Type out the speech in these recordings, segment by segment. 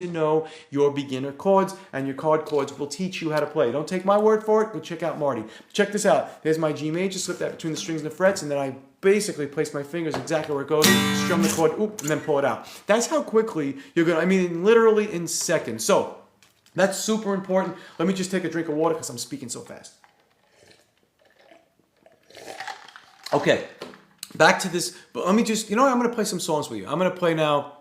to know your beginner chords, and your chords will teach you how to play. Don't take my word for it, but check out Marty. Check this out. There's my G major, slip that between the strings and the frets, and then I basically place my fingers exactly where it goes, strum the chord, oop, and then pull it out. That's how quickly you're gonna, I mean, literally in seconds. So, that's super important. Let me just take a drink of water because I'm speaking so fast. Okay, back to this, but let me just, you know what, I'm gonna play some songs for you. I'm gonna play now.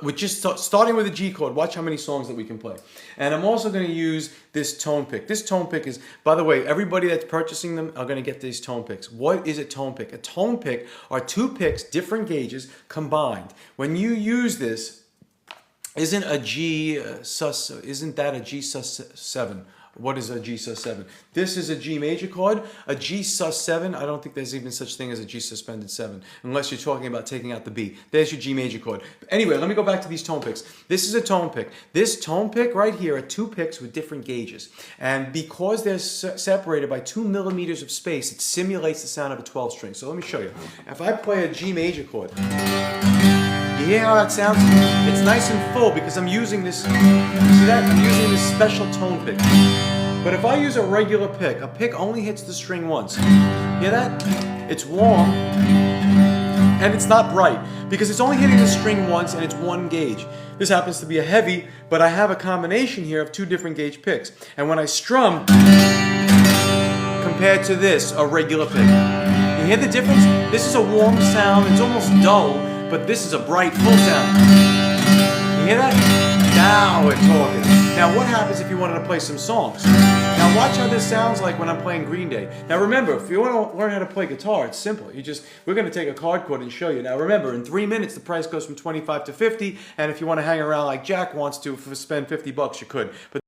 We're just starting with a G chord. Watch how many songs that we can play. And I'm also going to use this tone pick. This tone pick is, by the way, everybody that's purchasing them are going to get these tone picks. What is a tone pick? A tone pick are two picks, different gauges, combined. When you use this, isn't that a G sus7? What is a G sus7? This is a G major chord. A G sus7, I don't think there's even such thing as a G suspended 7, unless you're talking about taking out the B. There's your G major chord. Anyway, let me go back to these tone picks. This is a tone pick. This tone pick right here are two picks with different gauges. And because they're separated by 2 millimeters of space, it simulates the sound of a 12 string. So let me show you. If I play a G major chord, you hear how that sounds? It's nice and full because I'm using this, see that? I'm using this special tone pick. But if I use a regular pick, a pick only hits the string once. Hear that? It's warm and it's not bright because it's only hitting the string once and it's one gauge. This happens to be a heavy, but I have a combination here of two different gauge picks. And when I strum, compared to this, a regular pick. You hear the difference? This is a warm sound, it's almost dull, but this is a bright, full sound. You hear that? Now we're talking. Now what happens if you wanted to play some songs? Now watch how this sounds like when I'm playing Green Day. Now remember, if you want to learn how to play guitar, it's simple. We're going to take a chord and show you. Now remember, in 3 minutes the price goes from 25 to 50, and if you want to hang around like Jack wants to, spend $50, you could. But